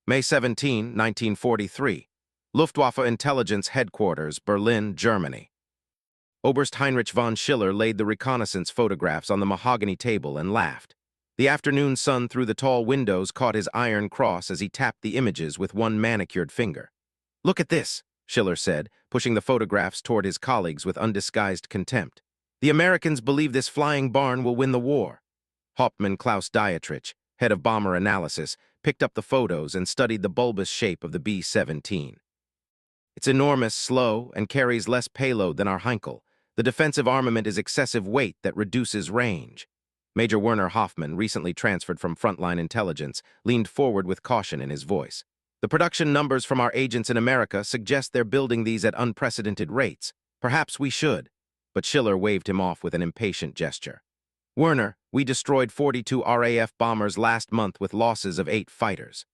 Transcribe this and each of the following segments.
May 17, 1943. Luftwaffe Intelligence Headquarters, Berlin, Germany. Oberst Heinrich von Schiller laid the reconnaissance photographs on the mahogany table and laughed. The afternoon sun through the tall windows caught his iron cross as he tapped the images with one manicured finger. "Look at this," Schiller said, pushing the photographs toward his colleagues with undisguised contempt. "The Americans believe this flying barn will win the war." Hauptmann Klaus Dietrich, head of bomber analysis, picked up the photos and studied the bulbous shape of the B-17. "It's enormous, slow, and carries less payload than our Heinkel. The defensive armament is excessive weight that reduces range." Major Werner Hoffmann, recently transferred from frontline intelligence, leaned forward with caution in his voice. "The production numbers from our agents in America suggest they're building these at unprecedented rates. Perhaps we should." But Schiller waved him off with an impatient gesture. "Werner, we destroyed 42 RAF bombers last month with losses of 8 fighters.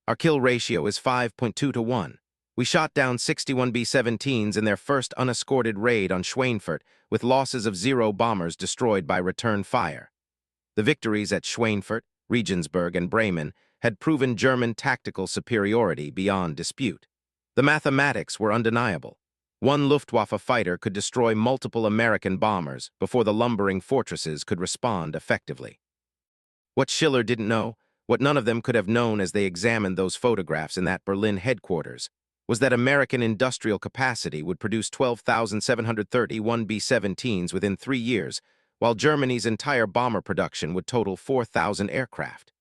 Our kill ratio is 5.2 to 1. We shot down 61 B-17s in their first unescorted raid on Schweinfurt, with losses of 0 bombers destroyed by return fire." The victories at Schweinfurt, Regensburg, and Bremen had proven German tactical superiority beyond dispute. The mathematics were undeniable. One Luftwaffe fighter could destroy multiple American bombers before the lumbering fortresses could respond effectively. What Schiller didn't know, what none of them could have known as they examined those photographs in that Berlin headquarters, was that American industrial capacity would produce 12,731 B-17s within 3 years, while Germany's entire bomber production would total 4,000 aircraft.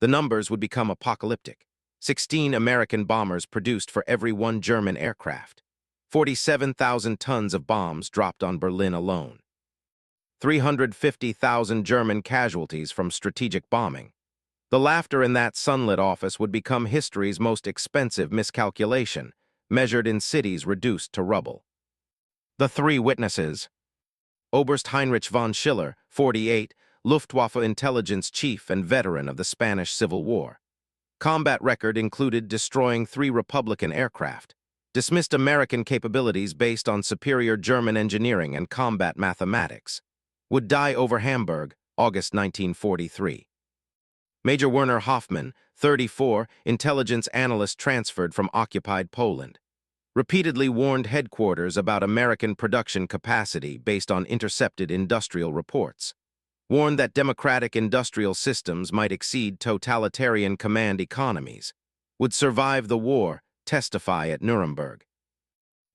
The numbers would become apocalyptic. 16 American bombers produced for every 1 German aircraft. 47,000 tons of bombs dropped on Berlin alone. 350,000 German casualties from strategic bombing. The laughter in that sunlit office would become history's most expensive miscalculation, measured in cities reduced to rubble. The 3 witnesses. Oberst Heinrich von Schiller, 48, Luftwaffe intelligence chief and veteran of the Spanish Civil War. Combat record included destroying 3 Republican aircraft. Dismissed American capabilities based on superior German engineering and combat mathematics. Would die over Hamburg, August 1943. Major Werner Hoffmann, 34, intelligence analyst transferred from occupied Poland. Repeatedly warned headquarters about American production capacity based on intercepted industrial reports. Warned that democratic industrial systems might exceed totalitarian command economies. Would survive the war, testify at Nuremberg.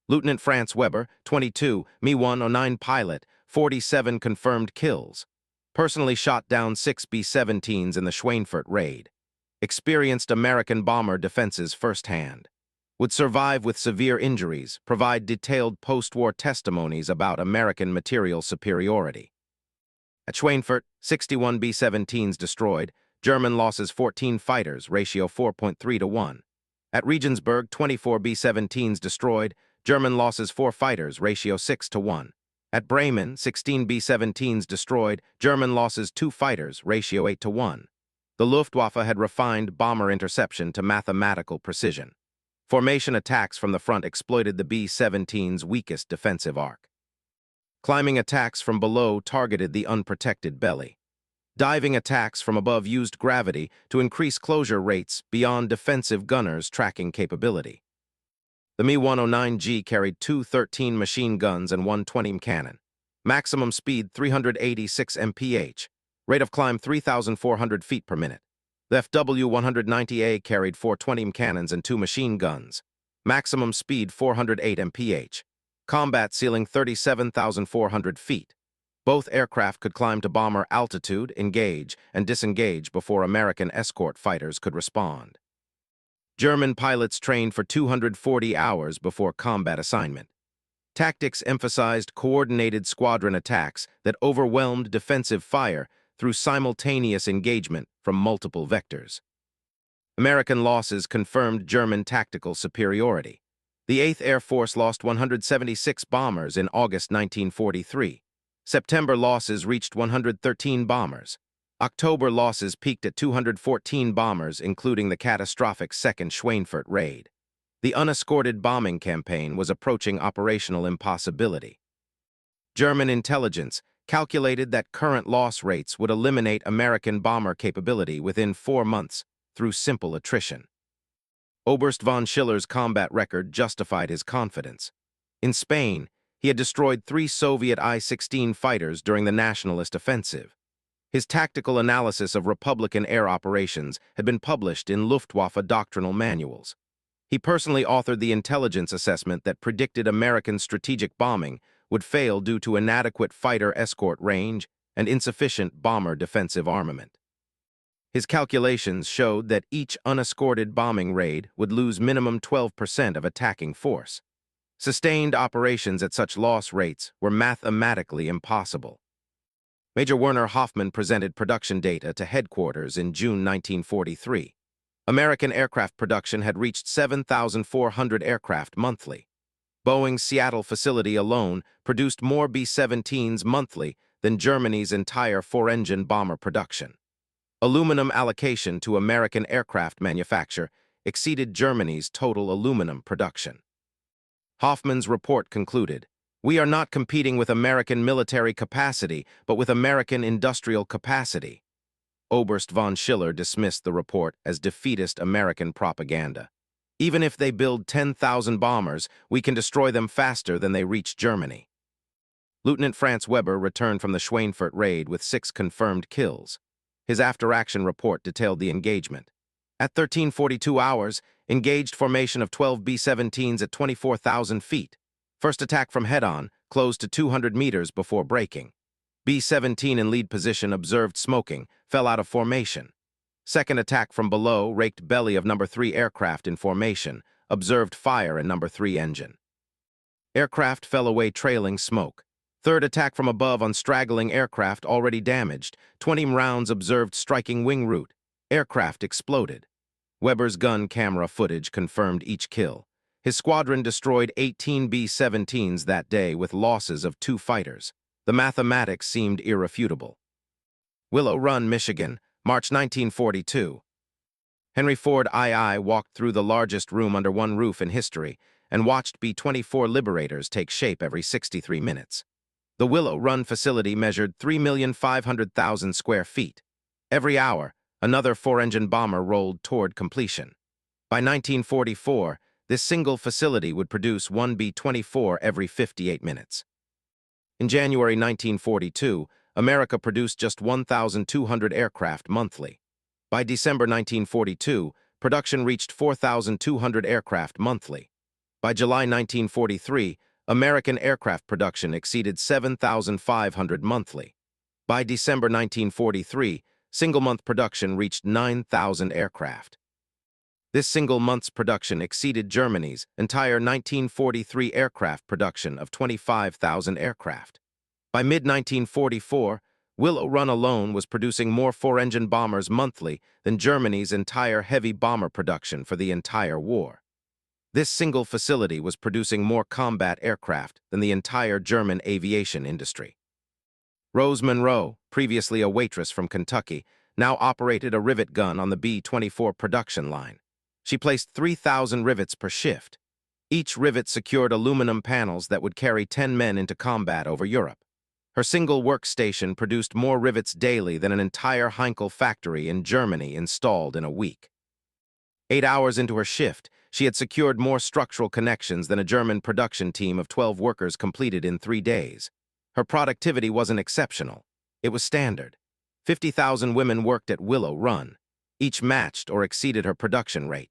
Lieutenant Franz Weber, 22, Me-109 pilot, 47 confirmed kills. Personally shot down 6 B-17s in the Schweinfurt raid. Experienced American bomber defenses firsthand. Would survive with severe injuries, provide detailed post-war testimonies about American material superiority. At Schweinfurt, 61 B-17s destroyed, German losses 14 fighters, ratio 4.3 to 1. At Regensburg, 24 B-17s destroyed, German losses 4 fighters, ratio 6 to 1. At Bremen, 16 B-17s destroyed, German losses 2 fighters, ratio 8 to 1. The Luftwaffe had refined bomber interception to mathematical precision. Formation attacks from the front exploited the B-17's weakest defensive arc. Climbing attacks from below targeted the unprotected belly. Diving attacks from above used gravity to increase closure rates beyond defensive gunners' tracking capability. The Me-109G carried 2 13 machine guns and 1 20 cannon. Maximum speed 386 mph. Rate of climb 3,400 feet per minute. The FW-190A carried 4 20 cannons and 2 machine guns. Maximum speed 408 mph. Combat ceiling 37,400 feet. Both aircraft could climb to bomber altitude, engage, and disengage before American escort fighters could respond. German pilots trained for 240 hours before combat assignment. Tactics emphasized coordinated squadron attacks that overwhelmed defensive fire through simultaneous engagement from multiple vectors. American losses confirmed German tactical superiority. The 8th Air Force lost 176 bombers in August 1943. September losses reached 113 bombers. October losses peaked at 214 bombers, including the catastrophic second Schweinfurt raid. The unescorted bombing campaign was approaching operational impossibility. German intelligence calculated that current loss rates would eliminate American bomber capability within 4 months through simple attrition. Oberst von Schiller's combat record justified his confidence. In Spain, he had destroyed 3 Soviet I-16 fighters during the nationalist offensive. His tactical analysis of Republican air operations had been published in Luftwaffe doctrinal manuals. He personally authored the intelligence assessment that predicted American strategic bombing would fail due to inadequate fighter escort range and insufficient bomber defensive armament. His calculations showed that each unescorted bombing raid would lose minimum 12% of attacking force. Sustained operations at such loss rates were mathematically impossible. Major Werner Hoffman presented production data to headquarters in June 1943. American aircraft production had reached 7,400 aircraft monthly. Boeing's Seattle facility alone produced more B-17s monthly than Germany's entire 4-engine bomber production. Aluminum allocation to American aircraft manufacture exceeded Germany's total aluminum production. Hoffman's report concluded, "We are not competing with American military capacity, but with American industrial capacity." Oberst von Schiller dismissed the report as defeatist American propaganda. "Even if they build 10,000 bombers, we can destroy them faster than they reach Germany." Lieutenant Franz Weber returned from the Schweinfurt raid with 6 confirmed kills. His after-action report detailed the engagement. At 13:42 hours, engaged formation of 12 B-17s at 24,000 feet. First attack from head-on, closed to 200 meters before braking. B-17 in lead position observed smoking, fell out of formation. Second attack from below, raked belly of number 3 aircraft in formation, observed fire in number 3 engine. Aircraft fell away trailing smoke. Third attack from above on straggling aircraft already damaged. 20 rounds observed striking wing root. Aircraft exploded. Weber's gun camera footage confirmed each kill. His squadron destroyed 18 B-17s that day with losses of 2 fighters. The mathematics seemed irrefutable. Willow Run, Michigan, March 1942. Henry Ford II walked through the largest room under one roof in history and watched B-24 Liberators take shape every 63 minutes. The Willow Run facility measured 3,500,000 square feet. Every hour, another 4-engine bomber rolled toward completion. By 1944, this single facility would produce 1 B-24 every 58 minutes. In January 1942, America produced just 1,200 aircraft monthly. By December 1942, production reached 4,200 aircraft monthly. By July 1943, American aircraft production exceeded 7,500 monthly. By December 1943, single-month production reached 9,000 aircraft. This single month's production exceeded Germany's entire 1943 aircraft production of 25,000 aircraft. By mid-1944, Willow Run alone was producing more 4-engine bombers monthly than Germany's entire heavy bomber production for the entire war. This single facility was producing more combat aircraft than the entire German aviation industry. Rose Monroe, previously a waitress from Kentucky, now operated a rivet gun on the B-24 production line. She placed 3,000 rivets per shift. Each rivet secured aluminum panels that would carry 10 men into combat over Europe. Her single workstation produced more rivets daily than an entire Heinkel factory in Germany installed in a week. 8 hours into her shift, she had secured more structural connections than a German production team of 12 workers completed in 3 days. Her productivity wasn't exceptional. It was standard. 50,000 women worked at Willow Run. Each matched or exceeded her production rate.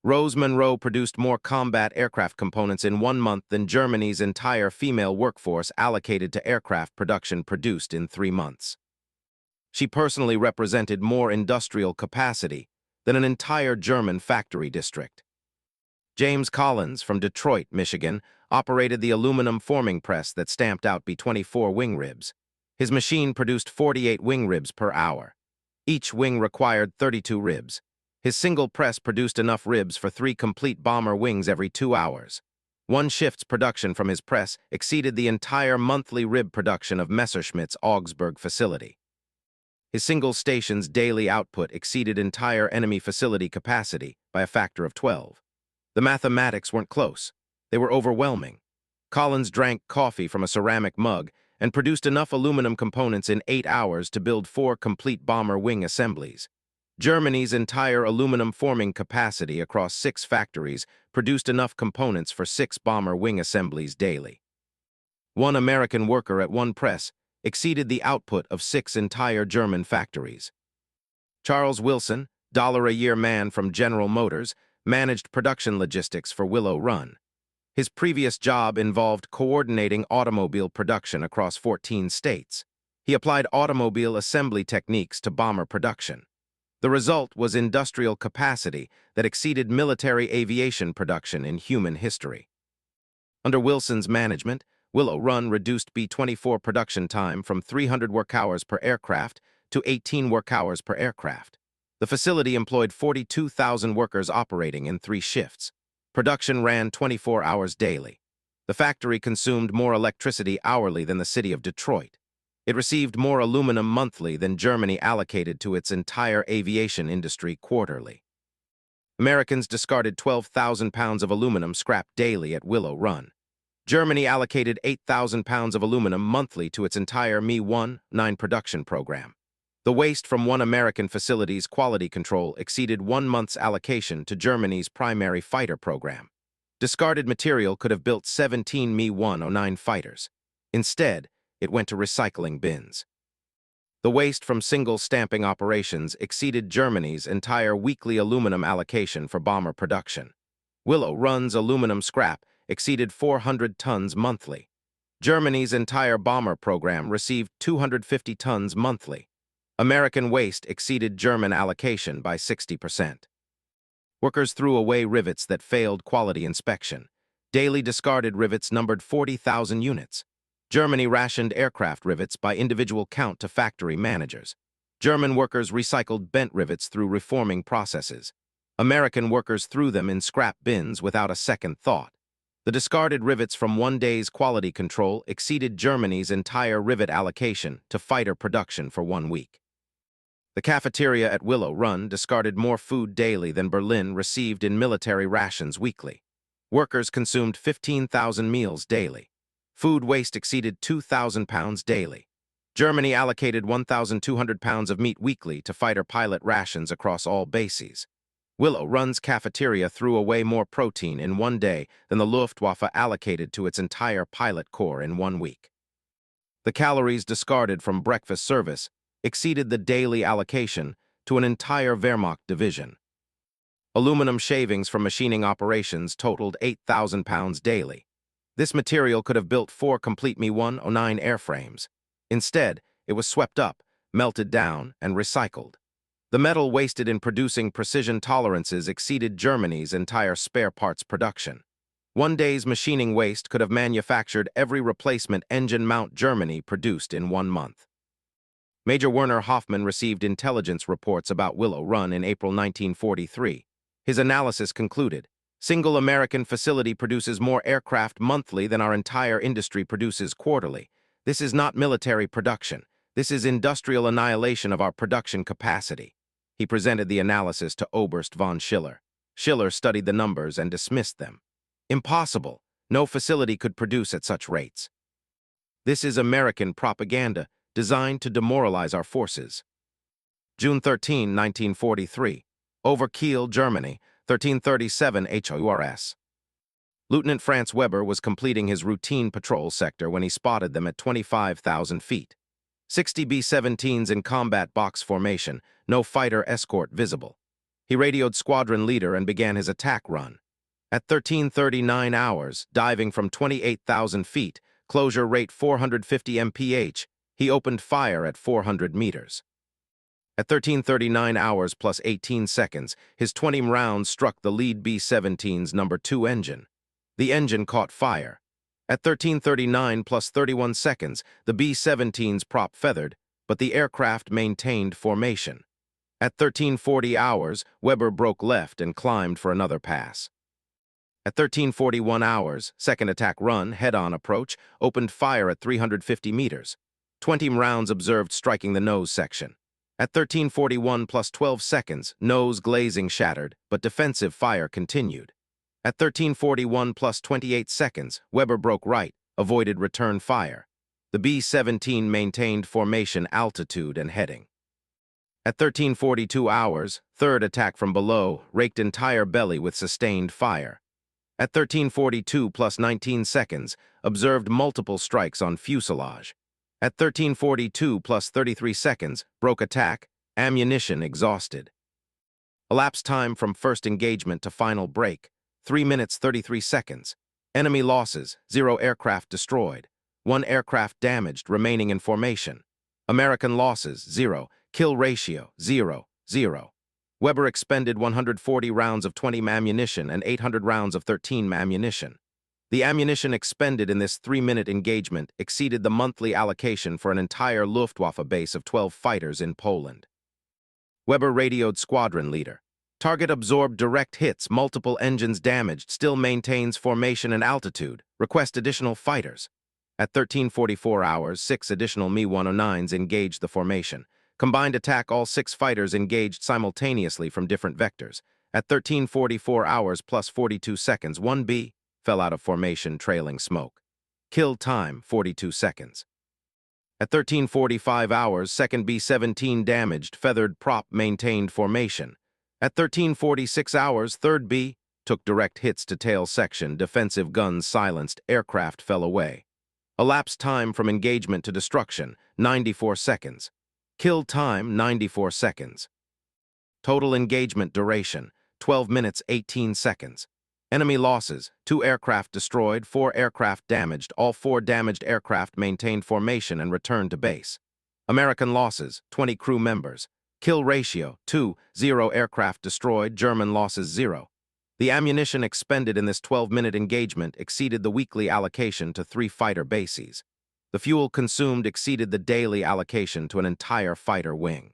Rose Monroe produced more combat aircraft components in 1 month than Germany's entire female workforce allocated to aircraft production produced in 3 months. She personally represented more industrial capacity than an entire German factory district. James Collins from Detroit, Michigan, operated the aluminum forming press that stamped out B-24 wing ribs. His machine produced 48 wing ribs per hour. Each wing required 32 ribs. His single press produced enough ribs for 3 complete bomber wings every 2 hours. 1 shift's production from his press exceeded the entire monthly rib production of Messerschmitt's Augsburg facility. His single station's daily output exceeded entire enemy facility capacity by a factor of 12. The mathematics weren't close. They were overwhelming. Collins drank coffee from a ceramic mug and produced enough aluminum components in 8 hours to build 4 complete bomber wing assemblies. Germany's entire aluminum forming capacity across 6 factories produced enough components for 6 bomber wing assemblies daily. One American worker at one press exceeded the output of 6 entire German factories. Charles Wilson, $1-a-year man from General Motors, managed production logistics for Willow Run. His previous job involved coordinating automobile production across 14 states. He applied automobile assembly techniques to bomber production. The result was industrial capacity that exceeded military aviation production in human history. Under Wilson's management, Willow Run reduced B-24 production time from 300 work hours per aircraft to 18 work hours per aircraft. The facility employed 42,000 workers operating in 3 shifts. Production ran 24 hours daily. The factory consumed more electricity hourly than the city of Detroit. It received more aluminum monthly than Germany allocated to its entire aviation industry quarterly. Americans discarded 12,000 pounds of aluminum scrap daily at Willow Run. Germany allocated 8,000 pounds of aluminum monthly to its entire Mi-19 production program. The waste from one American facility's quality control exceeded 1 month's allocation to Germany's primary fighter program. Discarded material could have built 17 Mi-19 fighters. Instead, it went to recycling bins. The waste from single stamping operations exceeded Germany's entire weekly aluminum allocation for bomber production. Willow Run's aluminum scrap exceeded 400 tons monthly. Germany's entire bomber program received 250 tons monthly. American waste exceeded German allocation by 60%. Workers threw away rivets that failed quality inspection. Daily discarded rivets numbered 40,000 units. Germany rationed aircraft rivets by individual count to factory managers. German workers recycled bent rivets through reforming processes. American workers threw them in scrap bins without a second thought. The discarded rivets from one day's quality control exceeded Germany's entire rivet allocation to fighter production for 1 week. The cafeteria at Willow Run discarded more food daily than Berlin received in military rations weekly. Workers consumed 15,000 meals daily. Food waste exceeded 2,000 pounds daily. Germany allocated 1,200 pounds of meat weekly to fighter pilot rations across all bases. Willow Run's cafeteria threw away more protein in 1 day than the Luftwaffe allocated to its entire pilot corps in 1 week. The calories discarded from breakfast service exceeded the daily allocation to an entire Wehrmacht division. Aluminum shavings from machining operations totaled 8,000 pounds daily. This material could have built 4 complete Mi-19 airframes. Instead, it was swept up, melted down, and recycled. The metal wasted in producing precision tolerances exceeded Germany's entire spare parts production. 1 day's machining waste could have manufactured every replacement engine mount Germany produced in 1 month. Major Werner Hoffman received intelligence reports about Willow Run in April 1943. His analysis concluded, "Single American facility produces more aircraft monthly than our entire industry produces quarterly. This is not military production. This is industrial annihilation of our production capacity." He presented the analysis to Oberst von Schiller. Schiller studied the numbers and dismissed them. "Impossible. No facility could produce at such rates. This is American propaganda designed to demoralize our forces." June 13, 1943. Over Kiel, Germany, 1337 HOURS. Lieutenant Franz Weber was completing his routine patrol sector when he spotted them at 25,000 feet. 60 B-17s in combat box formation, no fighter escort visible. He radioed squadron leader and began his attack run. At 13:39 hours, diving from 28,000 feet, closure rate 450 mph, he opened fire at 400 meters. At 13:39 hours plus 18 seconds, his 20 rounds struck the lead B-17's number 2 engine. The engine caught fire. At 13:39 plus 31 seconds, the B-17's prop feathered, but the aircraft maintained formation. At 13:40 hours, Weber broke left and climbed for another pass. At 13:41 hours, second attack run, head-on approach, opened fire at 350 meters. 20 rounds observed striking the nose section. At 13:41 plus 12 seconds, nose glazing shattered, but defensive fire continued. At 13:41 plus 28 seconds, Weber broke right, avoided return fire. The B-17 maintained formation altitude and heading. At 13:42 hours, third attack from below, raked entire belly with sustained fire. At 13:42 plus 19 seconds, observed multiple strikes on fuselage. At 13:42 plus 33 seconds, broke attack, ammunition exhausted. Elapsed time from first engagement to final break, 3 minutes 33 seconds. Enemy losses, 0 aircraft destroyed, 1 aircraft damaged remaining in formation. American losses, 0, kill ratio, 0, 0. Weber expended 140 rounds of 20 ammunition and 800 rounds of 13 ammunition. The ammunition expended in this 3-minute engagement exceeded the monthly allocation for an entire Luftwaffe base of 12 fighters in Poland. Weber radioed squadron leader. Target absorbed direct hits, multiple engines damaged, still maintains formation and altitude. Request additional fighters. At 13:44 hours, 6 additional Mi-109s engaged the formation. Combined attack, all 6 fighters engaged simultaneously from different vectors. At 13:44 hours plus 42 seconds, 1B fell out of formation trailing smoke. Kill time, 42 seconds. At 13:45 hours, second B-17 damaged, feathered prop maintained formation. At 13:46 hours, third B took direct hits to tail section, defensive guns silenced, aircraft fell away. Elapsed time from engagement to destruction, 94 seconds. Kill time, 94 seconds. Total engagement duration, 12 minutes 18 seconds. Enemy losses, 2 aircraft destroyed, 4 aircraft damaged, all 4 damaged aircraft maintained formation and returned to base. American losses, 20 crew members. Kill ratio, 2, 0 aircraft destroyed, German losses 0. The ammunition expended in this 12-minute engagement exceeded the weekly allocation to 3 fighter bases. The fuel consumed exceeded the daily allocation to an entire fighter wing.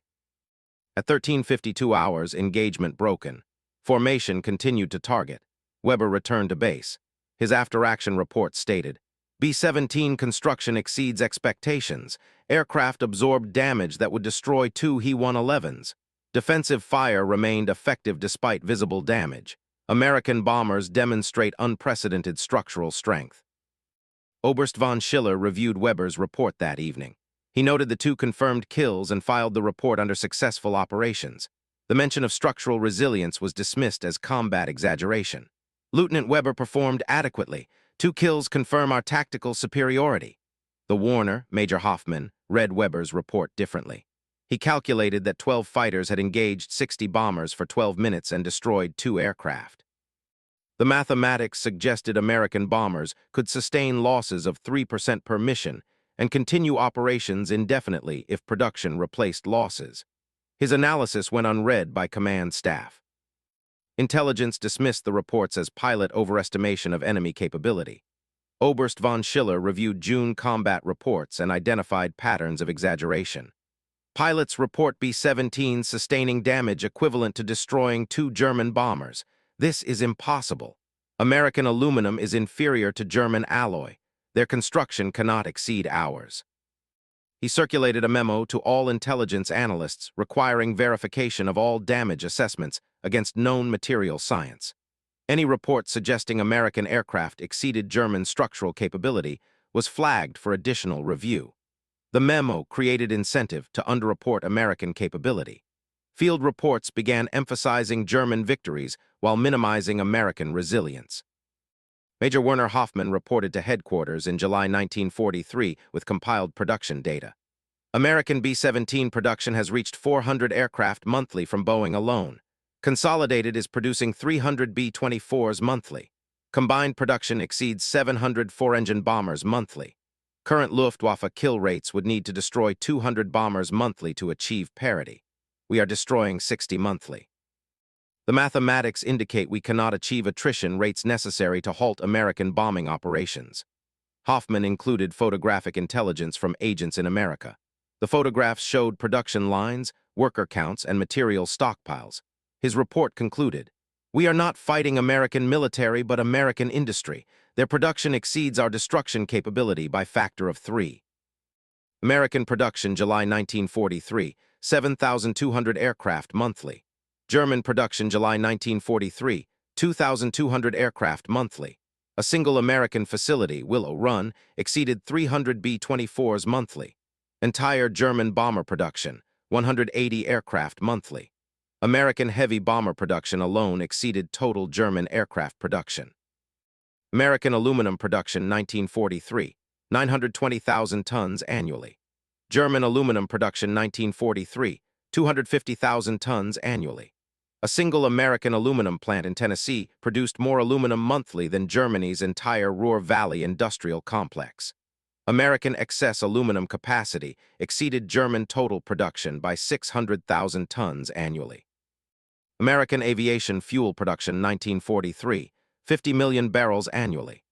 At 13:52 hours, engagement broken. Formation continued to target. Weber returned to base. His after-action report stated, B-17 construction exceeds expectations. Aircraft absorbed damage that would destroy 2 He-111s. Defensive fire remained effective despite visible damage. American bombers demonstrate unprecedented structural strength. Oberst von Schiller reviewed Weber's report that evening. He noted the 2 confirmed kills and filed the report under successful operations. The mention of structural resilience was dismissed as combat exaggeration. Lieutenant Weber performed adequately. 2 kills confirm our tactical superiority. The Warner, Major Hoffman, read Weber's report differently. He calculated that 12 fighters had engaged 60 bombers for 12 minutes and destroyed 2 aircraft. The mathematics suggested American bombers could sustain losses of 3% per mission and continue operations indefinitely if production replaced losses. His analysis went unread by command staff. Intelligence dismissed the reports as pilot overestimation of enemy capability. Oberst von Schiller reviewed June combat reports and identified patterns of exaggeration. Pilots report B-17 sustaining damage equivalent to destroying 2 German bombers. This is impossible. American aluminum is inferior to German alloy. Their construction cannot exceed ours. He circulated a memo to all intelligence analysts requiring verification of all damage assessments against known material science. Any report suggesting American aircraft exceeded German structural capability was flagged for additional review. The memo created incentive to underreport American capability. Field reports began emphasizing German victories while minimizing American resilience. Major Werner Hoffman reported to headquarters in July 1943 with compiled production data. American B-17 production has reached 400 aircraft monthly from Boeing alone. Consolidated is producing 300 B-24s monthly. Combined production exceeds 700 four-engine bombers monthly. Current Luftwaffe kill rates would need to destroy 200 bombers monthly to achieve parity. We are destroying 60 monthly. The mathematics indicate we cannot achieve attrition rates necessary to halt American bombing operations. Hoffman included photographic intelligence from agents in America. The photographs showed production lines, worker counts, and material stockpiles. His report concluded, "We are not fighting American military but American industry. Their production exceeds our destruction capability by factor of 3. American production July 1943, 7,200 aircraft monthly. German production July 1943, 2,200 aircraft monthly. A single American facility, Willow Run, exceeded 300 B-24s monthly. Entire German bomber production, 180 aircraft monthly. American heavy bomber production alone exceeded total German aircraft production. American aluminum production 1943, 920,000 tons annually. German aluminum production 1943, 250,000 tons annually. A single American aluminum plant in Tennessee produced more aluminum monthly than Germany's entire Ruhr Valley industrial complex. American excess aluminum capacity exceeded German total production by 600,000 tons annually. American aviation fuel production 1943, 50 million barrels annually.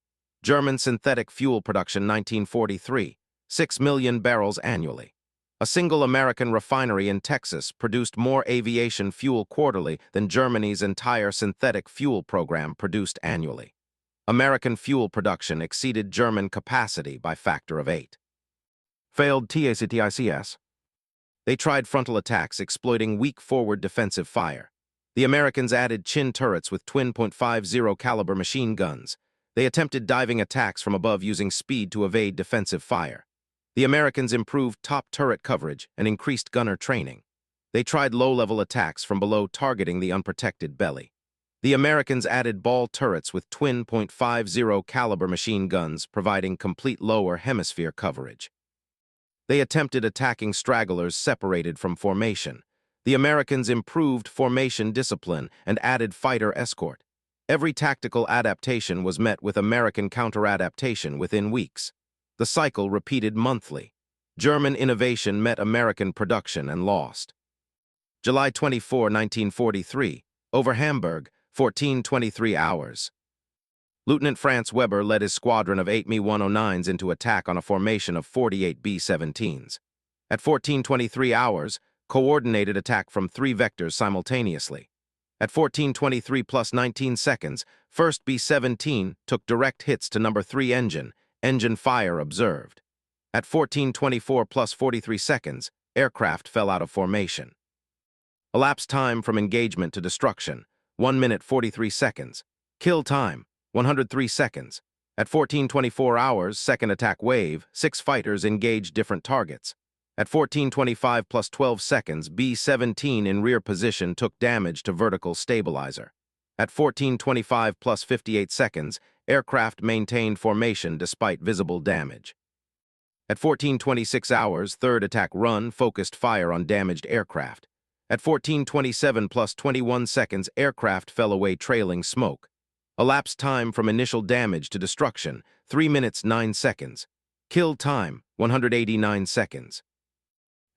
German synthetic fuel production 1943, 6 million barrels annually. A single American refinery in Texas produced more aviation fuel quarterly than Germany's entire synthetic fuel program produced annually. American fuel production exceeded German capacity by factor of 8. Failed TACTICS. They tried frontal attacks exploiting weak forward defensive fire. The Americans added chin turrets with twin .50 caliber machine guns. They attempted diving attacks from above using speed to evade defensive fire. The Americans improved top turret coverage and increased gunner training. They tried low-level attacks from below targeting the unprotected belly. The Americans added ball turrets with twin .50 caliber machine guns providing complete lower hemisphere coverage. They attempted attacking stragglers separated from formation. The Americans improved formation discipline and added fighter escort. Every tactical adaptation was met with American counter-adaptation within weeks. The cycle repeated monthly. German innovation met American production and lost. July 24, 1943, over Hamburg, 14:23 hours. Lieutenant Franz Weber led his squadron of 8 Me-109s into attack on a formation of 48 B-17s. At 14:23 hours, coordinated attack from 3 vectors simultaneously. At 14:23 plus 19 seconds, first B-17 took direct hits to number 3 engine fire observed. At 14:24 plus 43 seconds, aircraft fell out of formation. Elapsed time from engagement to destruction, 1 minute 43 seconds. Kill time, 103 seconds. At 14:24 hours, second attack wave, 6 fighters engaged different targets. At 14:25 plus 12 seconds, B-17 in rear position took damage to vertical stabilizer. At 14:25 plus 58 seconds, aircraft maintained formation despite visible damage. At 14:26 hours, third attack run focused fire on damaged aircraft. At 14:27 plus 21 seconds, aircraft fell away trailing smoke. Elapsed time from initial damage to destruction, 3 minutes 9 seconds. Kill time, 189 seconds.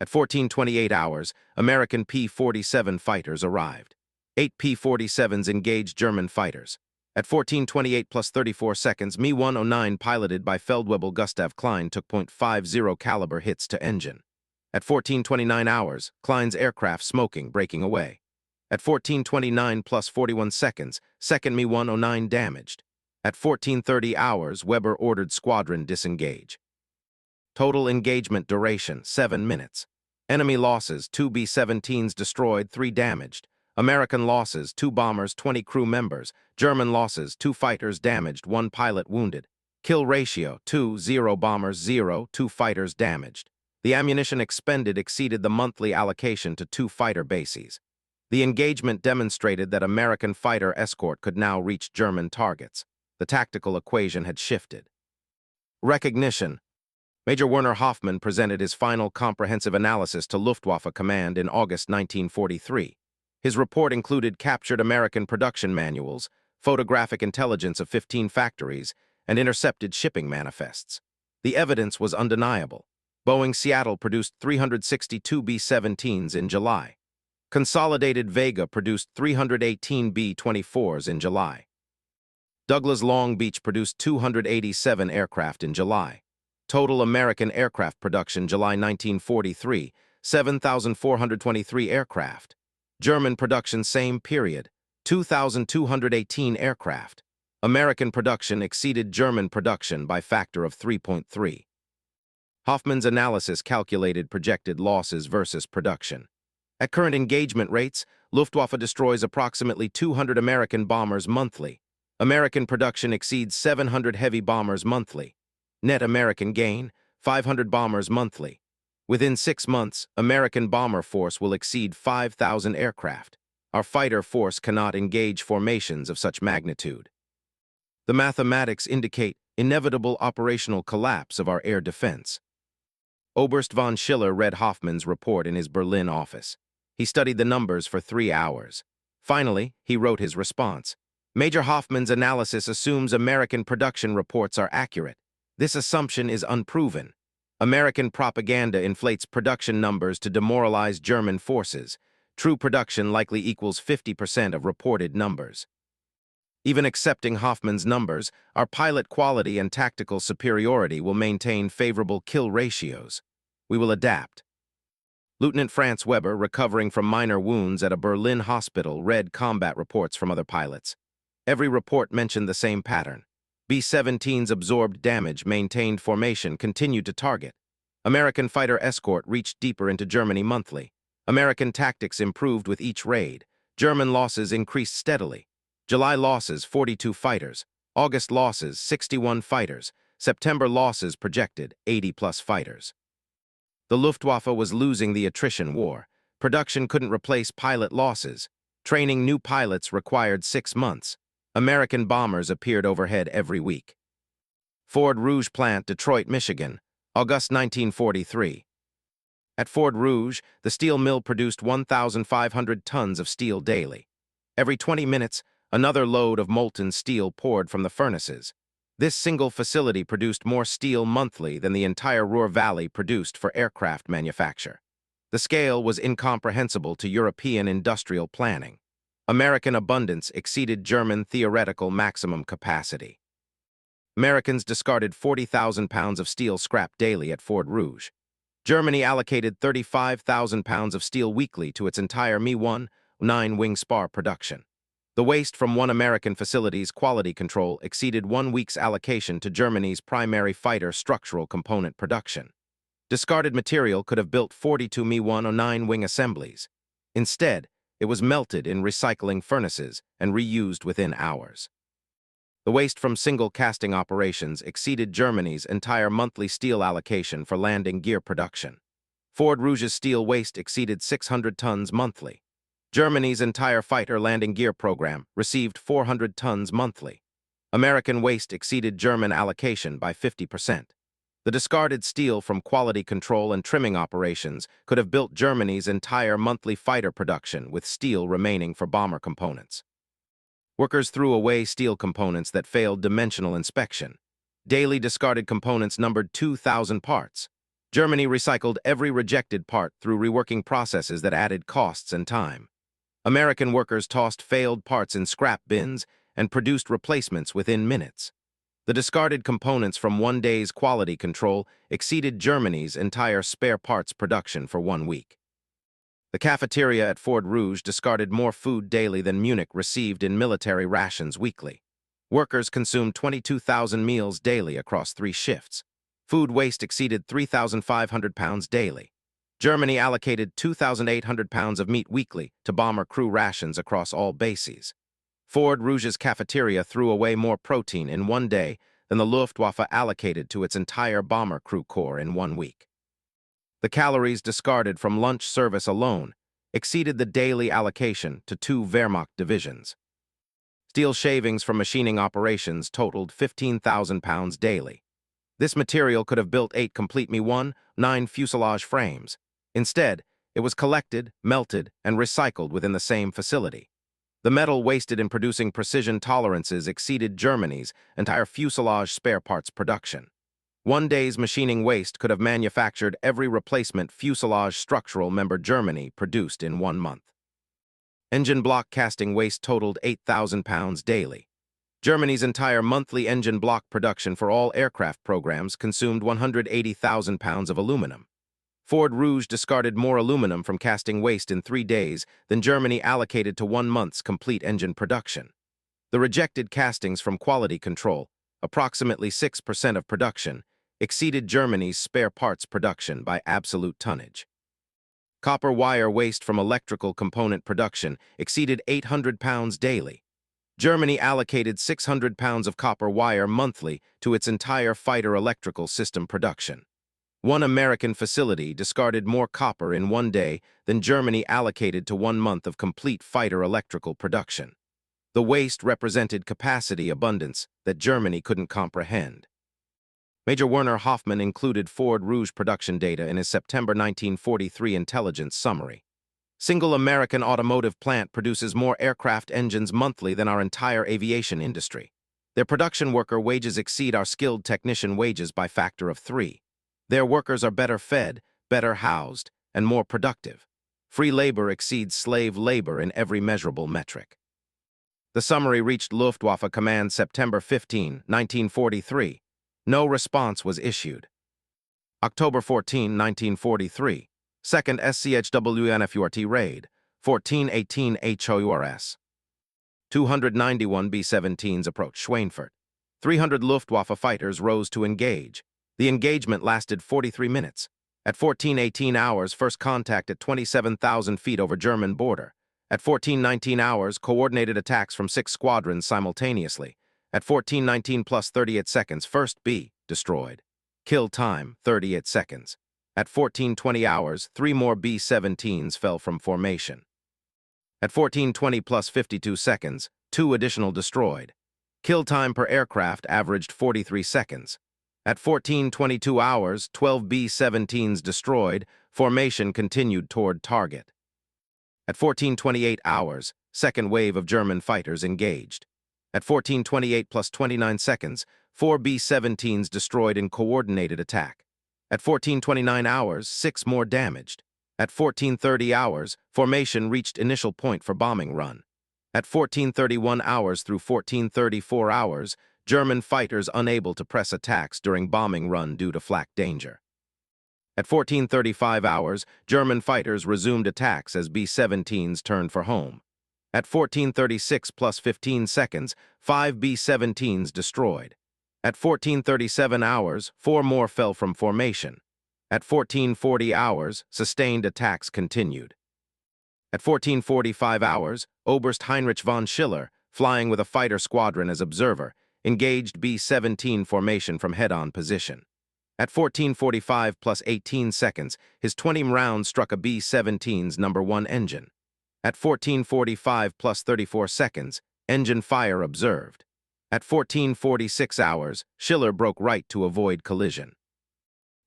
At 14:28 hours, American P-47 fighters arrived. 8 P-47s engaged German fighters. At 14:28 plus 34 seconds, Me-109 piloted by Feldwebel Gustav Klein took .50 caliber hits to engine. At 14:29 hours, Klein's aircraft smoking, breaking away. At 14:29 plus 41 seconds, second Me-109 damaged. At 14:30 hours, Weber ordered squadron disengage. Total engagement duration, 7 minutes. Enemy losses, 2 B-17s destroyed, 3 damaged. American losses, 2 bombers, 20 crew members. German losses, 2 fighters damaged, 1 pilot wounded. Kill ratio, 2-0 bombers, 0, 2 fighters damaged. The ammunition expended exceeded the monthly allocation to 2 fighter bases. The engagement demonstrated that American fighter escort could now reach German targets. The tactical equation had shifted. Recognition. Major Werner Hoffmann presented his final comprehensive analysis to Luftwaffe Command in August 1943. His report included captured American production manuals, photographic intelligence of 15 factories, and intercepted shipping manifests. The evidence was undeniable. Boeing Seattle produced 362 B-17s in July. Consolidated Vega produced 318 B-24s in July. Douglas Long Beach produced 287 aircraft in July. Total American aircraft production July 1943, 7,423 aircraft. German production same period, 2,218 aircraft. American production exceeded German production by factor of 3.3. Hoffmann's analysis calculated projected losses versus production. At current engagement rates, Luftwaffe destroys approximately 200 American bombers monthly. American production exceeds 700 heavy bombers monthly. Net American gain, 500 bombers monthly. Within 6 months, American bomber force will exceed 5,000 aircraft. Our fighter force cannot engage formations of such magnitude. The mathematics indicate inevitable operational collapse of our air defense. Oberst von Schiller read Hoffman's report in his Berlin office. He studied the numbers for 3 hours. Finally, he wrote his response. Major Hoffman's analysis assumes American production reports are accurate. This assumption is unproven. American propaganda inflates production numbers to demoralize German forces. True production likely equals 50% of reported numbers. Even accepting Hoffman's numbers, our pilot quality and tactical superiority will maintain favorable kill ratios. We will adapt. Lieutenant Franz Weber, recovering from minor wounds at a Berlin hospital, read combat reports from other pilots. Every report mentioned the same pattern. B-17's absorbed damage, maintained formation, continued to target. American fighter escort reached deeper into Germany monthly. American tactics improved with each raid. German losses increased steadily. July losses, 42 fighters. August losses, 61 fighters. September losses projected, 80-plus fighters. The Luftwaffe was losing the attrition war. Production couldn't replace pilot losses. Training new pilots required 6 months. American bombers appeared overhead every week. Ford Rouge Plant, Detroit, Michigan, August 1943. At Ford Rouge, the steel mill produced 1,500 tons of steel daily. Every 20 minutes, another load of molten steel poured from the furnaces. This single facility produced more steel monthly than the entire Ruhr Valley produced for aircraft manufacture. The scale was incomprehensible to European industrial planning. American abundance exceeded German theoretical maximum capacity. Americans discarded 40,000 pounds of steel scrap daily at Ford Rouge. Germany allocated 35,000 pounds of steel weekly to its entire Mi-1 9-wing spar production. The waste from one American facility's quality control exceeded 1 week's allocation to Germany's primary fighter structural component production. Discarded material could have built 42 Mi-1 9-wing assemblies. Instead, it was melted in recycling furnaces and reused within hours. The waste from single casting operations exceeded Germany's entire monthly steel allocation for landing gear production. Ford Rouge's steel waste exceeded 600 tons monthly. Germany's entire fighter landing gear program received 400 tons monthly. American waste exceeded German allocation by 50%. The discarded steel from quality control and trimming operations could have built Germany's entire monthly fighter production with steel remaining for bomber components. Workers threw away steel components that failed dimensional inspection. Daily discarded components numbered 2,000 parts. Germany recycled every rejected part through reworking processes that added costs and time. American workers tossed failed parts in scrap bins and produced replacements within minutes. The discarded components from one day's quality control exceeded Germany's entire spare parts production for 1 week. The cafeteria at Ford Rouge discarded more food daily than Munich received in military rations weekly. Workers consumed 22,000 meals daily across 3 shifts. Food waste exceeded 3,500 pounds daily. Germany allocated 2,800 pounds of meat weekly to bomber crew rations across all bases. Ford Rouge's cafeteria threw away more protein in 1 day than the Luftwaffe allocated to its entire bomber crew corps in 1 week. The calories discarded from lunch service alone exceeded the daily allocation to 2 Wehrmacht divisions. Steel shavings from machining operations totaled 15,000 pounds daily. This material could have built 8 complete Mi-1 9 fuselage frames. Instead, it was collected, melted, and recycled within the same facility. The metal wasted in producing precision tolerances exceeded Germany's entire fuselage spare parts production. 1 day's machining waste could have manufactured every replacement fuselage structural member Germany produced in 1 month. Engine block casting waste totaled 8,000 pounds daily. Germany's entire monthly engine block production for all aircraft programs consumed 180,000 pounds of aluminum. Ford Rouge discarded more aluminum from casting waste in 3 days than Germany allocated to 1 month's complete engine production. The rejected castings from quality control, approximately 6% of production, exceeded Germany's spare parts production by absolute tonnage. Copper wire waste from electrical component production exceeded 800 pounds daily. Germany allocated 600 pounds of copper wire monthly to its entire fighter electrical system production. One American facility discarded more copper in one day than Germany allocated to 1 month of complete fighter electrical production. The waste represented capacity abundance that Germany couldn't comprehend. Major Werner Hoffmann included Ford Rouge production data in his September 1943 intelligence summary. Single American automotive plant produces more aircraft engines monthly than our entire aviation industry. Their production worker wages exceed our skilled technician wages by factor of 3. Their workers are better fed, better housed, and more productive. Free labor exceeds slave labor in every measurable metric. The summary reached Luftwaffe Command September 15, 1943. No response was issued. October 14, 1943. Second SCHWNFURT raid. 1418 HOURS. 291 B-17s approached Schweinfurt. 300 Luftwaffe fighters rose to engage. The engagement lasted 43 minutes. At 1418 hours, first contact at 27,000 feet over German border. At 1419 hours, coordinated attacks from 6 squadrons simultaneously. At 1419 plus 38 seconds, first B, destroyed. Kill time, 38 seconds. At 1420 hours, 3 more B-17s fell from formation. At 1420 plus 52 seconds, 2 additional destroyed. Kill time per aircraft averaged 43 seconds. At 1422 hours, 12 B-17s destroyed, formation continued toward target. At 1428 hours, second wave of German fighters engaged. At 1428 plus 29 seconds, 4 B-17s destroyed in coordinated attack. At 1429 hours, 6 more damaged. At 1430 hours, formation reached initial point for bombing run. At 1431 hours through 1434 hours, German fighters unable to press attacks during bombing run due to flak danger. At 1435 hours, German fighters resumed attacks as B-17s turned for home. At 1436 plus 15 seconds, 5 B-17s destroyed. At 1437 hours, 4 more fell from formation. At 1440 hours, sustained attacks continued. At 1445 hours, Oberst Heinrich von Schiller, flying with a fighter squadron as observer, engaged B-17 formation from head-on position. At 1445 plus 18 seconds, his 20 rounds struck a B-17's number 1 engine. At 1445 plus 34 seconds, engine fire observed. At 1446 hours, Schiller broke right to avoid collision.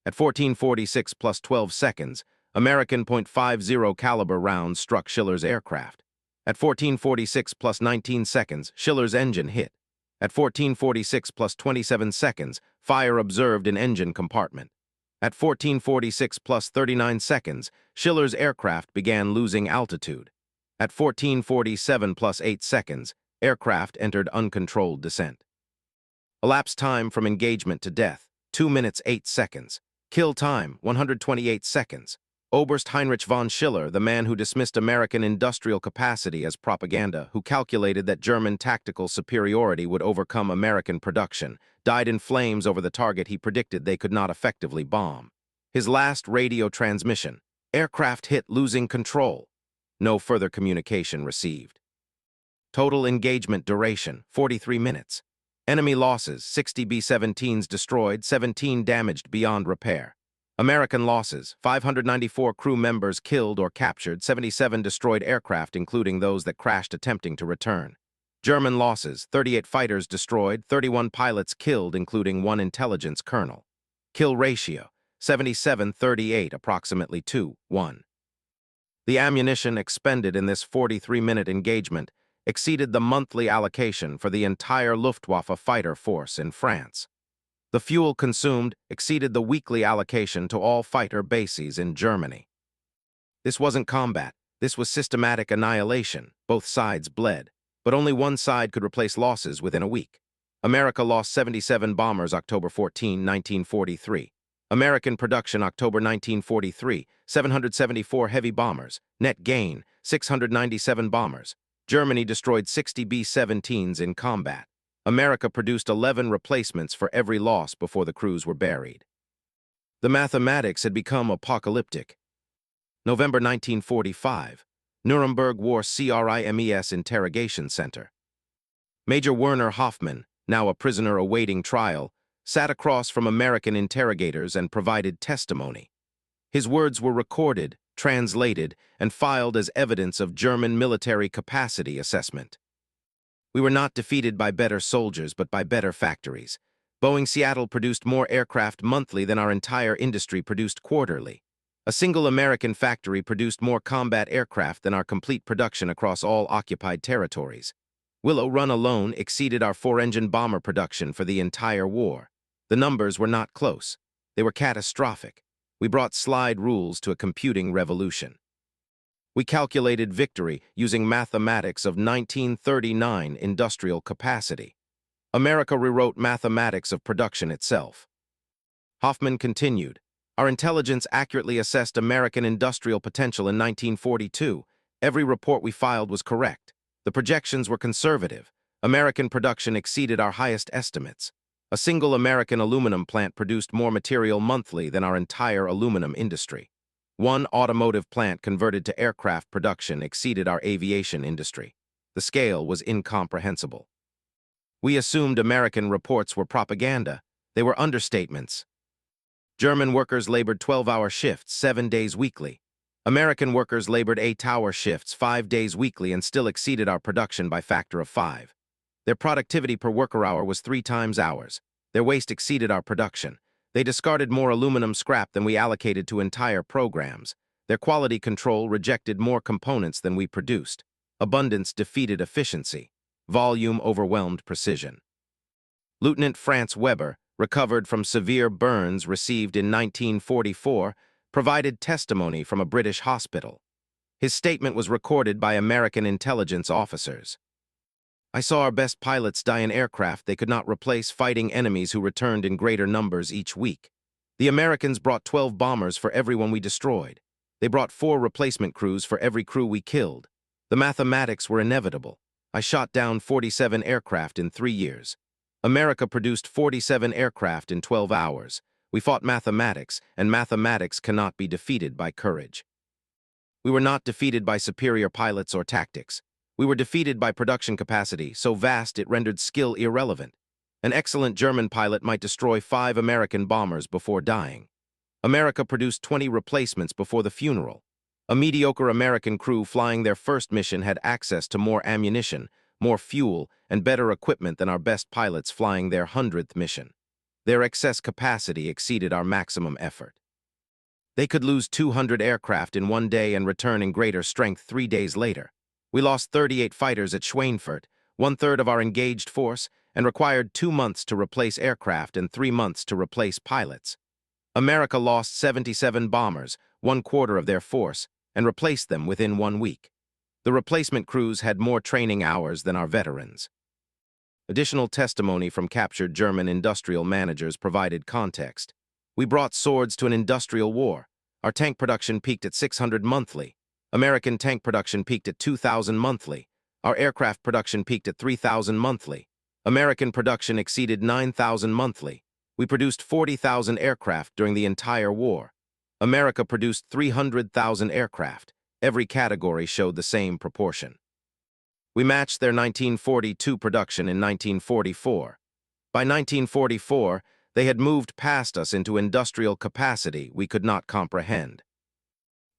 At 1446 plus 12 seconds, American .50 caliber rounds struck Schiller's aircraft. At 1446 plus 19 seconds, Schiller's engine hit. At 1446 plus 27 seconds, fire observed in engine compartment. At 1446 plus 39 seconds, Schiller's aircraft began losing altitude. At 1447 plus 8 seconds, aircraft entered uncontrolled descent. Elapsed time from engagement to death, 2 minutes 8 seconds. Kill time, 128 seconds. Oberst Heinrich von Schiller, the man who dismissed American industrial capacity as propaganda, who calculated that German tactical superiority would overcome American production, died in flames over the target he predicted they could not effectively bomb. His last radio transmission: aircraft hit losing control. No further communication received. Total engagement duration, 43 minutes. Enemy losses, 60 B-17s destroyed, 17 damaged beyond repair. American losses, 594 crew members killed or captured, 77 destroyed aircraft including those that crashed attempting to return. German losses, 38 fighters destroyed, 31 pilots killed including 1 intelligence colonel. Kill ratio, 77-38, approximately 2-1. The ammunition expended in this 43-minute engagement exceeded the monthly allocation for the entire Luftwaffe fighter force in France. The fuel consumed exceeded the weekly allocation to all fighter bases in Germany. This wasn't combat, this was systematic annihilation. Both sides bled, but only one side could replace losses within a week. America lost 77 bombers October 14, 1943. American production October 1943, 774 heavy bombers. Net gain, 697 bombers. Germany destroyed 60 B-17s in combat. America produced 11 replacements for every loss before the crews were buried. The mathematics had become apocalyptic. November 1945, Nuremberg War CRIMES Interrogation Center. Major Werner Hoffmann, now a prisoner awaiting trial, sat across from American interrogators and provided testimony. His words were recorded, translated, and filed as evidence of German military capacity assessment. We were not defeated by better soldiers, but by better factories. Boeing Seattle produced more aircraft monthly than our entire industry produced quarterly. A single American factory produced more combat aircraft than our complete production across all occupied territories. Willow Run alone exceeded our four-engine bomber production for the entire war. The numbers were not close. They were catastrophic. We brought slide rules to a computing revolution. We calculated victory using mathematics of 1939 industrial capacity. America rewrote mathematics of production itself. Hoffman continued, our intelligence accurately assessed American industrial potential in 1942. Every report we filed was correct. The projections were conservative. American production exceeded our highest estimates. A single American aluminum plant produced more material monthly than our entire aluminum industry. One automotive plant converted to aircraft production exceeded our aviation industry. The scale was incomprehensible. We assumed American reports were propaganda. They were understatements. German workers labored 12-hour shifts 7 days weekly. American workers labored 8-hour shifts 5 days weekly and still exceeded our production by factor of 5. Their productivity per worker hour was 3 times ours. Their waste exceeded our production. They discarded more aluminum scrap than we allocated to entire programs. Their quality control rejected more components than we produced. Abundance defeated efficiency. Volume overwhelmed precision. Lieutenant Franz Weber, recovered from severe burns received in 1944, provided testimony from a British hospital. His statement was recorded by American intelligence officers. I saw our best pilots die in aircraft they could not replace, fighting enemies who returned in greater numbers each week. The Americans brought 12 bombers for everyone we destroyed. They brought 4 replacement crews for every crew we killed. The mathematics were inevitable. I shot down 47 aircraft in 3 years. America produced 47 aircraft in 12 hours. We fought mathematics, and mathematics cannot be defeated by courage. We were not defeated by superior pilots or tactics. We were defeated by production capacity, so vast it rendered skill irrelevant. An excellent German pilot might destroy 5 American bombers before dying. America produced 20 replacements before the funeral. A mediocre American crew flying their first mission had access to more ammunition, more fuel, and better equipment than our best pilots flying their 100th mission. Their excess capacity exceeded our maximum effort. They could lose 200 aircraft in 1 day and return in greater strength 3 days later. We lost 38 fighters at Schweinfurt, 1/3 of our engaged force, and required 2 months to replace aircraft and 3 months to replace pilots. America lost 77 bombers, 1/4 of their force, and replaced them within 1 week. The replacement crews had more training hours than our veterans. Additional testimony from captured German industrial managers provided context. We brought swords to an industrial war. Our tank production peaked at 600 monthly. American tank production peaked at 2,000 monthly. Our aircraft production peaked at 3,000 monthly. American production exceeded 9,000 monthly. We produced 40,000 aircraft during the entire war. America produced 300,000 aircraft. Every category showed the same proportion. We matched their 1942 production in 1944. By 1944, they had moved past us into industrial capacity we could not comprehend.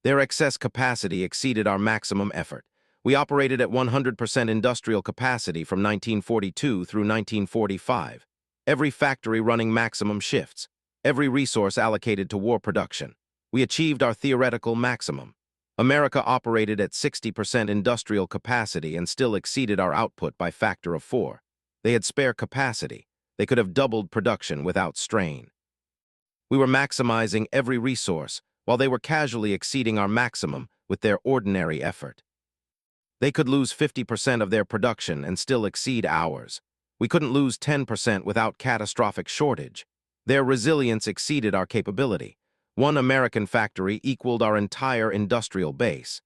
Their excess capacity exceeded our maximum effort. We operated at 100% industrial capacity from 1942 through 1945. Every factory running maximum shifts. Every resource allocated to war production. We achieved our theoretical maximum. America operated at 60% industrial capacity and still exceeded our output by factor of 4. They had spare capacity. They could have doubled production without strain. We were maximizing every resource, while they were casually exceeding our maximum with their ordinary effort. They could lose 50% of their production and still exceed ours. We couldn't lose 10% without catastrophic shortage. Their resilience exceeded our capability. 1 American factory equaled our entire industrial base.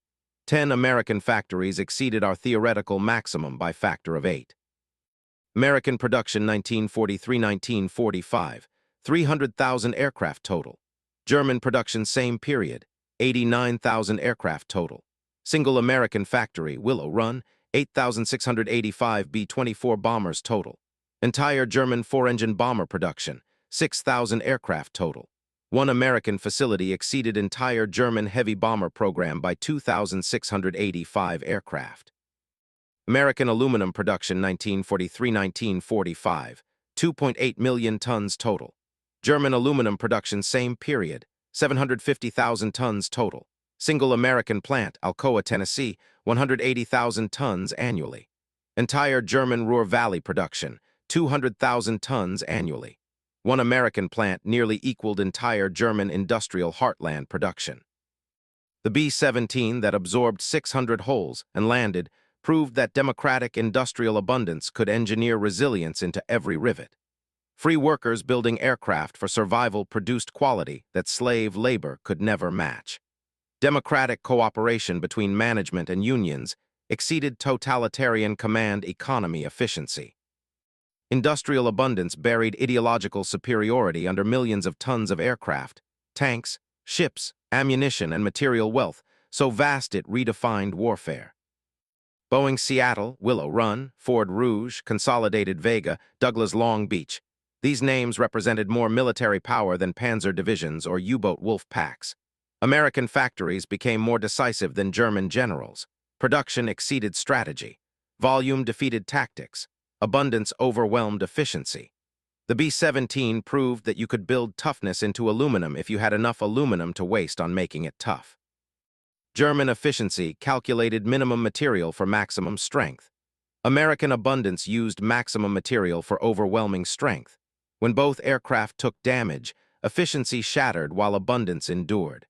10 American factories exceeded our theoretical maximum by factor of 8. American production 1943-1945, 300,000 aircraft total. German production same period, 89,000 aircraft total. Single American factory, Willow Run, 8,685 B-24 bombers total. Entire German 4-engine bomber production, 6,000 aircraft total. One American facility exceeded entire German heavy bomber program by 2,685 aircraft. American aluminum production 1943-1945, 2.8 million tons total. German aluminum production same period, 750,000 tons total. Single American plant, Alcoa, Tennessee, 180,000 tons annually. Entire German Ruhr Valley production, 200,000 tons annually. One American plant nearly equaled entire German industrial heartland production. The B-17 that absorbed 600 holes and landed proved that democratic industrial abundance could engineer resilience into every rivet. Free workers building aircraft for survival produced quality that slave labor could never match. Democratic cooperation between management and unions exceeded totalitarian command economy efficiency. Industrial abundance buried ideological superiority under millions of tons of aircraft, tanks, ships, ammunition, and material wealth, so vast it redefined warfare. Boeing Seattle, Willow Run, Ford Rouge, Consolidated Vega, Douglas Long Beach. These names represented more military power than panzer divisions or U-boat wolf packs. American factories became more decisive than German generals. Production exceeded strategy. Volume defeated tactics. Abundance overwhelmed efficiency. The B-17 proved that you could build toughness into aluminum if you had enough aluminum to waste on making it tough. German efficiency calculated minimum material for maximum strength. American abundance used maximum material for overwhelming strength. When both aircraft took damage, efficiency shattered while abundance endured.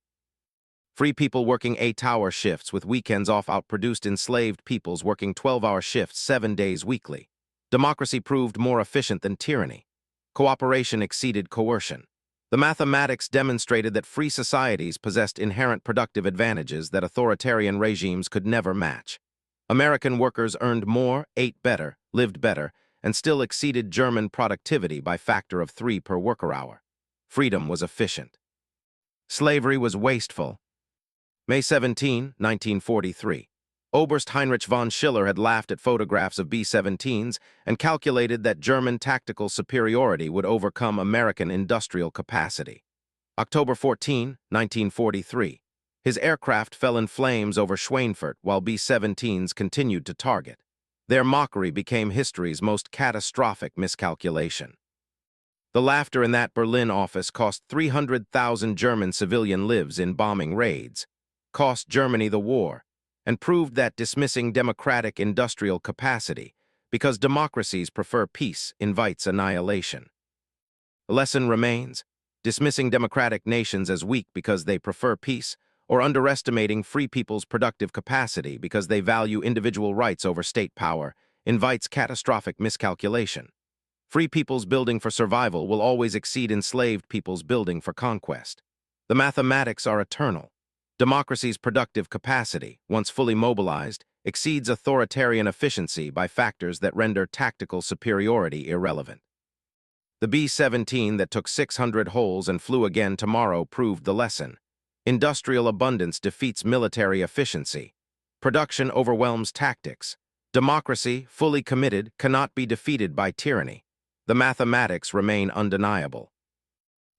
Free people working 8-hour shifts with weekends off outproduced enslaved peoples working 12-hour shifts 7 days weekly. Democracy proved more efficient than tyranny. Cooperation exceeded coercion. The mathematics demonstrated that free societies possessed inherent productive advantages that authoritarian regimes could never match. American workers earned more, ate better, lived better, and still exceeded German productivity by factor of 3 per worker hour. Freedom was efficient. Slavery was wasteful. May 17, 1943. Oberst Heinrich von Schiller had laughed at photographs of B-17s and calculated that German tactical superiority would overcome American industrial capacity. October 14, 1943. His aircraft fell in flames over Schweinfurt while B-17s continued to target. Their mockery became history's most catastrophic miscalculation. The laughter in that Berlin office cost 300,000 German civilian lives in bombing raids, cost Germany the war, and proved that dismissing democratic industrial capacity, because democracies prefer peace, invites annihilation. The lesson remains: dismissing democratic nations as weak because they prefer peace, or underestimating free people's productive capacity because they value individual rights over state power, invites catastrophic miscalculation. Free peoples building for survival will always exceed enslaved peoples building for conquest. The mathematics are eternal. Democracy's productive capacity, once fully mobilized, exceeds authoritarian efficiency by factors that render tactical superiority irrelevant. The B-17 that took 600 holes and flew again tomorrow proved the lesson. Industrial abundance defeats military efficiency. Production overwhelms tactics. Democracy, fully committed, cannot be defeated by tyranny. The mathematics remain undeniable.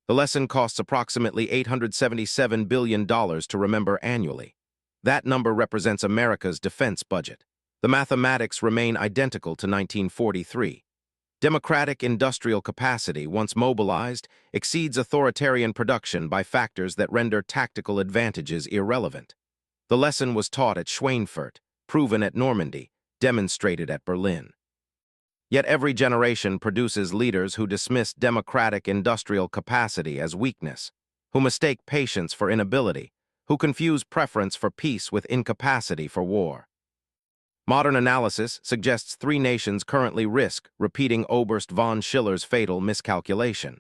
The lesson costs approximately $877 billion to remember annually. That number represents America's defense budget. The mathematics remain identical to 1943. Democratic industrial capacity, once mobilized, exceeds authoritarian production by factors that render tactical advantages irrelevant. The lesson was taught at Schweinfurt, proven at Normandy, demonstrated at Berlin. Yet every generation produces leaders who dismiss democratic industrial capacity as weakness, who mistake patience for inability, who confuse preference for peace with incapacity for war. Modern analysis suggests 3 nations currently risk repeating Oberst von Schiller's fatal miscalculation.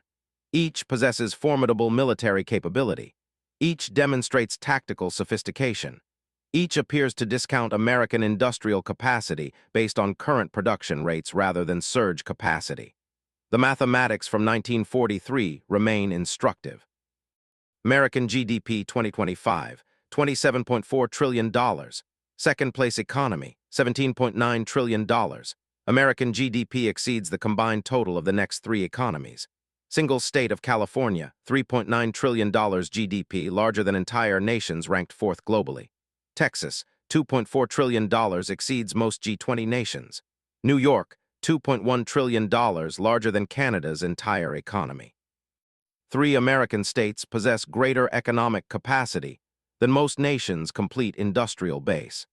Each possesses formidable military capability. Each demonstrates tactical sophistication. Each appears to discount American industrial capacity based on current production rates rather than surge capacity. The mathematics from 1943 remain instructive. American GDP 2025, $27.4 trillion. Second-place economy, $17.9 trillion. American GDP exceeds the combined total of the next 3 economies. Single state of California, $3.9 trillion GDP, larger than entire nations, ranked fourth globally. Texas, $2.4 trillion, exceeds most G20 nations. New York, $2.1 trillion, larger than Canada's entire economy. 3 American states possess greater economic capacity than most nations' complete industrial base.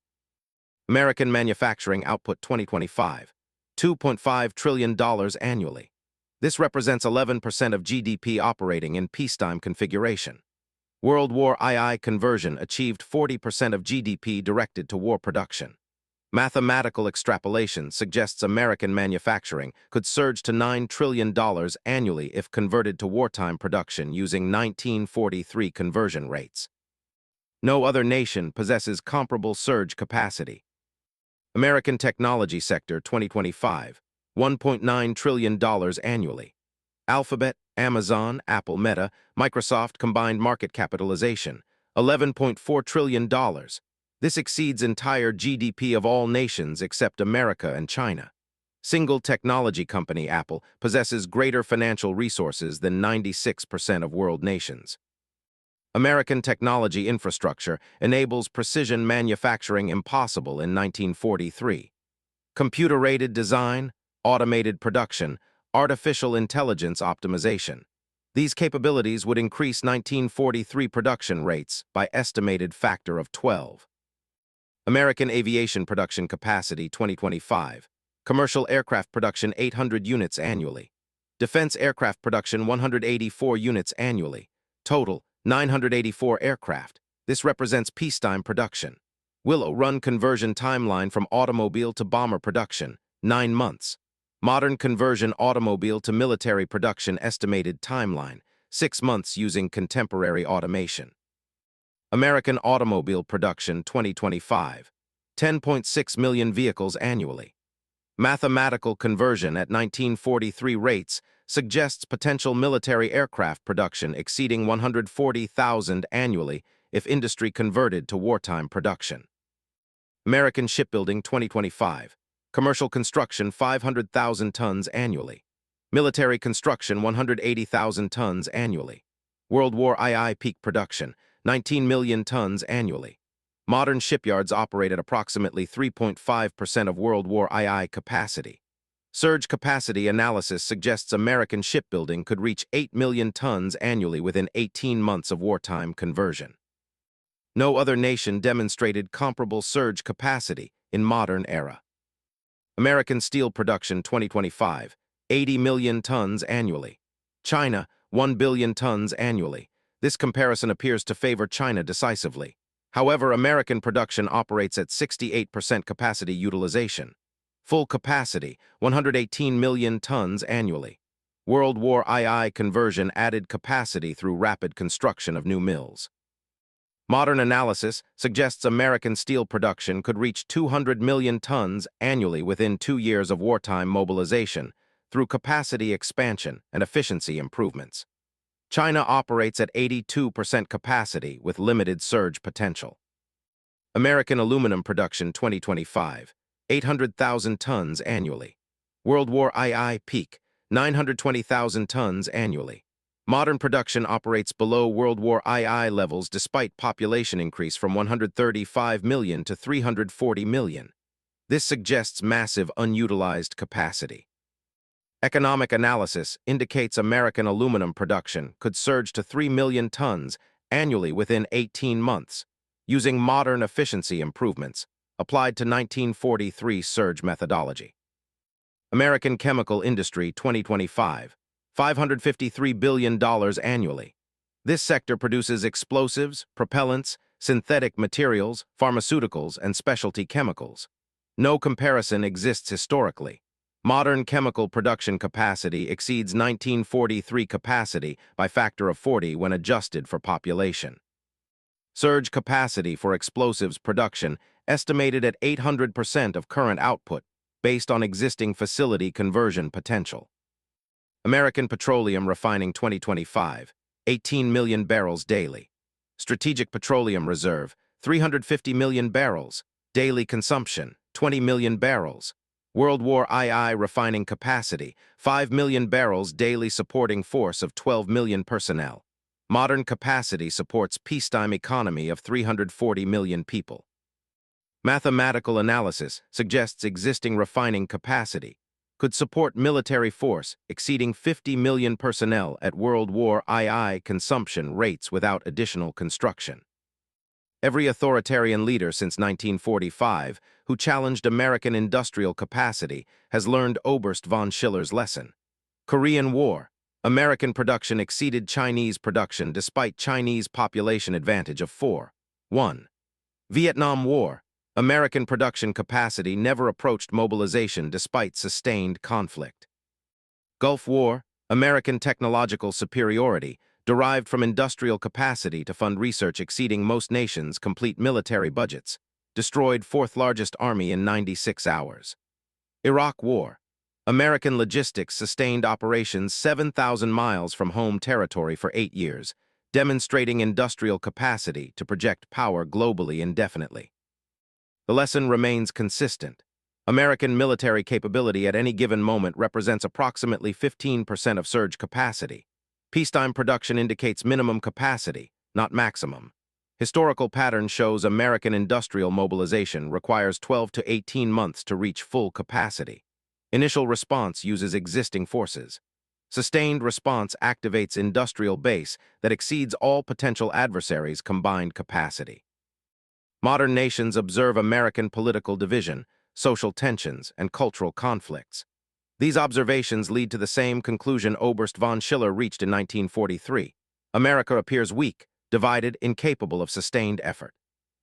American manufacturing output 2025, $2.5 trillion annually. This represents 11% of GDP operating in peacetime configuration. World War II conversion achieved 40% of GDP directed to war production. Mathematical extrapolation suggests American manufacturing could surge to $9 trillion annually if converted to wartime production using 1943 conversion rates. No other nation possesses comparable surge capacity. American technology sector 2025, $1.9 trillion annually. Alphabet, Amazon, Apple, Meta, Microsoft combined market capitalization, $11.4 trillion. This exceeds entire GDP of all nations except America and China. Single technology company Apple possesses greater financial resources than 96% of world nations. American technology infrastructure enables precision manufacturing impossible in 1943. Computer-aided design, automated production, artificial intelligence optimization. These capabilities would increase 1943 production rates by estimated factor of 12. American aviation production capacity 2025. Commercial aircraft production 800 units annually. Defense aircraft production 184 units annually. Total 984 aircraft. This represents peacetime production. Willow Run conversion timeline from automobile to bomber production, 9 months. Modern conversion automobile to military production estimated timeline, 6 months using contemporary automation. American automobile production 2025, 10.6 million vehicles annually. Mathematical conversion at 1943 rates suggests potential military aircraft production exceeding 140,000 annually if industry converted to wartime production. American shipbuilding 2025, commercial construction 500,000 tons annually. Military construction 180,000 tons annually. World War II peak production 19 million tons annually. Modern shipyards operate at approximately 3.5% of World War II capacity. Surge capacity analysis suggests American shipbuilding could reach 8 million tons annually within 18 months of wartime conversion. No other nation demonstrated comparable surge capacity in modern era. American steel production 2025, 80 million tons annually. China, 1 billion tons annually. This comparison appears to favor China decisively. However, American production operates at 68% capacity utilization. Full capacity, 118 million tons annually. World War II conversion added capacity through rapid construction of new mills. Modern analysis suggests American steel production could reach 200 million tons annually within 2 years of wartime mobilization through capacity expansion and efficiency improvements. China operates at 82% capacity with limited surge potential. American aluminum production 2025, 800,000 tons annually. World War II peak, 920,000 tons annually. Modern production operates below World War II levels despite population increase from 135 million to 340 million. This suggests massive unutilized capacity. Economic analysis indicates American aluminum production could surge to 3 million tons annually within 18 months, using modern efficiency improvements applied to 1943 surge methodology. American chemical industry 2025, $553 billion annually. This sector produces explosives, propellants, synthetic materials, pharmaceuticals, and specialty chemicals. No comparison exists historically. Modern chemical production capacity exceeds 1943 capacity by factor of 40 when adjusted for population. Surge capacity for explosives production estimated at 800% of current output based on existing facility conversion potential. American Petroleum Refining 2025, 18 million barrels daily. Strategic Petroleum Reserve, 350 million barrels. Daily consumption, 20 million barrels. World War II refining capacity, 5 million barrels daily supporting force of 12 million personnel. Modern capacity supports peacetime economy of 340 million people. Mathematical analysis suggests existing refining capacity could support military force exceeding 50 million personnel at World War II consumption rates without additional construction. Every authoritarian leader since 1945 who challenged American industrial capacity has learned Oberst von Schiller's lesson. Korean War. American production exceeded Chinese production despite Chinese population advantage of 4:1. Vietnam War. American production capacity never approached mobilization despite sustained conflict. Gulf War. American technological superiority derived from industrial capacity to fund research exceeding most nations' complete military budgets, destroyed fourth largest army in 96 hours. Iraq War. American logistics sustained operations 7,000 miles from home territory for 8 years, demonstrating industrial capacity to project power globally indefinitely. The lesson remains consistent. American military capability at any given moment represents approximately 15% of surge capacity. Peacetime production indicates minimum capacity, not maximum. Historical pattern shows American industrial mobilization requires 12 to 18 months to reach full capacity. Initial response uses existing forces. Sustained response activates industrial base that exceeds all potential adversaries' combined capacity. Modern nations observe American political division, social tensions, and cultural conflicts. These observations lead to the same conclusion Oberst von Schiller reached in 1943. America appears weak, divided, incapable of sustained effort.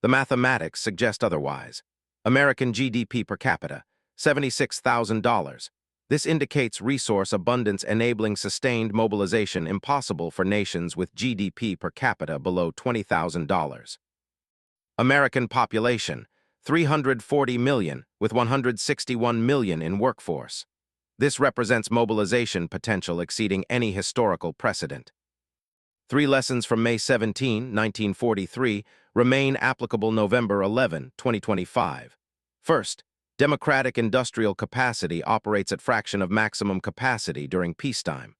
The mathematics suggest otherwise. American GDP per capita, $76,000. This indicates resource abundance enabling sustained mobilization impossible for nations with GDP per capita below $20,000. American population, 340 million, with 161 million in workforce. This represents mobilization potential exceeding any historical precedent. 3 lessons from May 17, 1943, remain applicable November 11, 2025. First, democratic industrial capacity operates at fraction of maximum capacity during peacetime.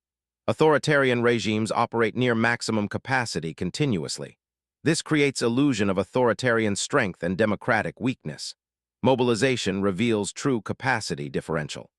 Authoritarian regimes operate near maximum capacity continuously. This creates illusion of authoritarian strength and democratic weakness. Mobilization reveals true capacity differential.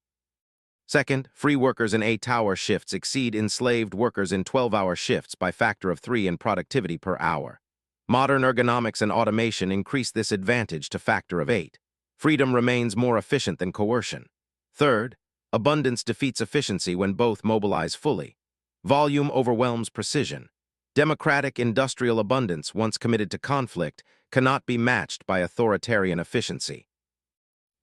Second, free workers in 8-hour shifts exceed enslaved workers in 12-hour shifts by factor of 3 in productivity per hour. Modern ergonomics and automation increase this advantage to factor of 8. Freedom remains more efficient than coercion. Third, abundance defeats efficiency when both mobilize fully. Volume overwhelms precision. Democratic industrial abundance, once committed to conflict, cannot be matched by authoritarian efficiency.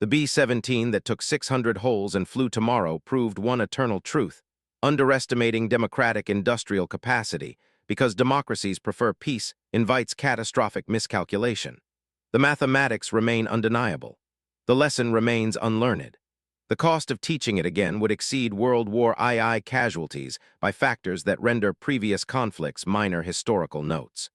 The B-17 that took 600 holes and flew tomorrow proved one eternal truth, underestimating democratic industrial capacity, because democracies prefer peace, invites catastrophic miscalculation. The mathematics remain undeniable. The lesson remains unlearned. The cost of teaching it again would exceed World War II casualties by factors that render previous conflicts minor historical notes.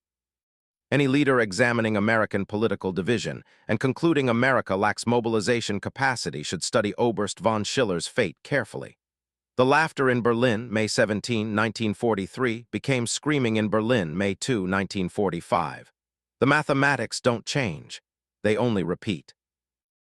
Any leader examining American political division and concluding America lacks mobilization capacity should study Oberst von Schiller's fate carefully. The laughter in Berlin, May 17, 1943, became screaming in Berlin, May 2, 1945. The mathematics don't change. They only repeat.